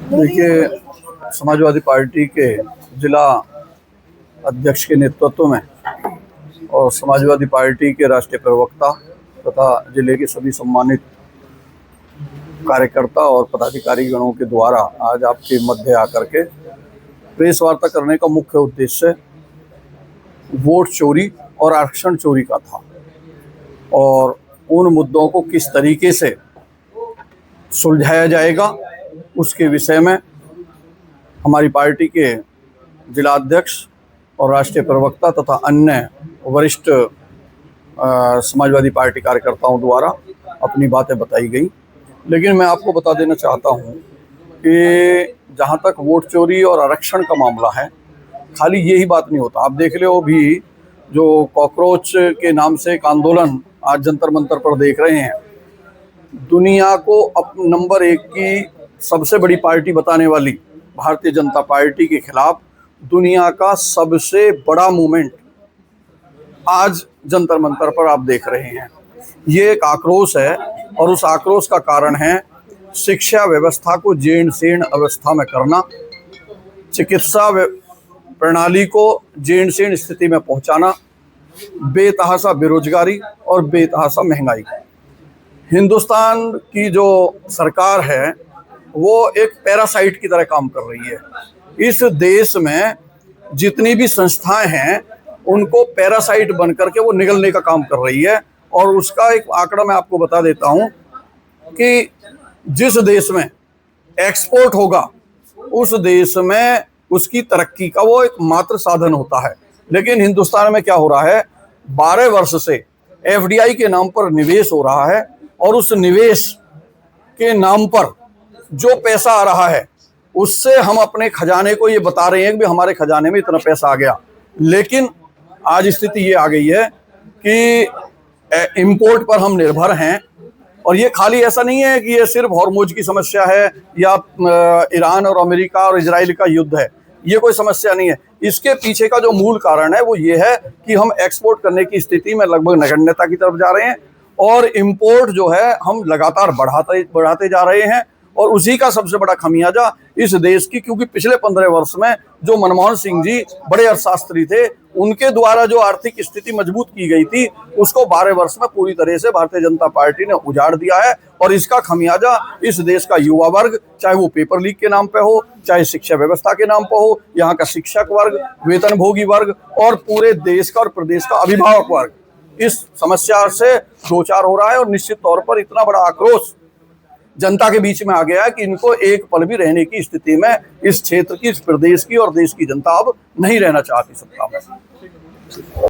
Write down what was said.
देखिए, समाजवादी पार्टी के जिला अध्यक्ष के नेतृत्व में और समाजवादी पार्टी के राष्ट्रीय प्रवक्ता तथा जिले के सभी सम्मानित कार्यकर्ता और पदाधिकारी गणों के द्वारा आज आपके मध्य आकर के प्रेस वार्ता करने का मुख्य उद्देश्य वोट चोरी और आरक्षण चोरी का था और उन मुद्दों को किस तरीके से सुलझाया जाएगा उसके विषय में हमारी पार्टी के जिला अध्यक्ष और राष्ट्रीय प्रवक्ता तथा अन्य वरिष्ठ समाजवादी पार्टी कार्यकर्ताओं द्वारा अपनी बातें बताई गई। लेकिन मैं आपको बता देना चाहता हूं कि जहां तक वोट चोरी और आरक्षण का मामला है, खाली यही बात नहीं होता। आप देख लो, भी जो कॉकरोच के नाम से एक आंदोलन आज जंतर मंतर पर देख रहे हैं, दुनिया को नंबर 1 की सबसे बड़ी पार्टी बताने वाली भारतीय जनता पार्टी के खिलाफ दुनिया का सबसे बड़ा मूवमेंट आज जंतर मंतर पर आप देख रहे हैं। ये एक आक्रोश है और उस आक्रोश का कारण है शिक्षा व्यवस्था को जीर्ण शीर्ण अवस्था में करना, चिकित्सा प्रणाली को जीर्ण शीर्ण स्थिति में पहुंचाना, बेतहाशा बेरोजगारी और बेतहाशा महंगाई। हिंदुस्तान की जो सरकार है वो एक पैरासाइट की तरह काम कर रही है। इस देश में जितनी भी संस्थाएं हैं उनको पैरासाइट बन करके वो निगलने का काम कर रही है। और उसका एक आंकड़ा मैं आपको बता देता हूं कि जिस देश में एक्सपोर्ट होगा उस देश में उसकी तरक्की का वो एक मात्र साधन होता है। लेकिन हिंदुस्तान में क्या हो रहा है, 12 वर्ष से एफडीआई के नाम पर निवेश हो रहा है और उस निवेश के नाम पर जो पैसा आ रहा है उससे हम अपने खजाने को ये बता रहे हैं कि हमारे खजाने में इतना पैसा आ गया। लेकिन आज स्थिति ये आ गई है कि इंपोर्ट पर हम निर्भर हैं। और ये खाली ऐसा नहीं है कि ये सिर्फ हॉर्मुज की समस्या है या ईरान और अमेरिका और इजराइल का युद्ध है, ये कोई समस्या नहीं है। इसके पीछे का जो मूल कारण है वो ये है कि हम एक्सपोर्ट करने की स्थिति में लगभग नगण्यता की तरफ जा रहे हैं और इंपोर्ट जो है हम लगातार बढ़ाते जा रहे हैं। और उसी का सबसे बड़ा खमियाजा इस देश की, क्योंकि पिछले 15 वर्ष में जो मनमोहन सिंह जी बड़े अर्थशास्त्री थे उनके द्वारा जो आर्थिक स्थिति मजबूत की गई थी उसको 12 वर्ष में पूरी तरह से भारतीय जनता पार्टी ने उजाड़ दिया है। और इसका खमियाजा इस देश का युवा वर्ग, चाहे वो पेपर लीक के नाम पे हो, चाहे शिक्षा व्यवस्था के नाम पर हो, यहाँ का शिक्षक वर्ग, वेतनभोगी वर्ग और पूरे देश का और प्रदेश का अभिभावक वर्ग इस समस्या से दो चार हो रहा है। और निश्चित तौर पर इतना बड़ा आक्रोश जनता के बीच में आ गया है कि इनको एक पल भी रहने की स्थिति में इस क्षेत्र की, इस प्रदेश की और देश की जनता अब नहीं रहना चाहती सत्ता में।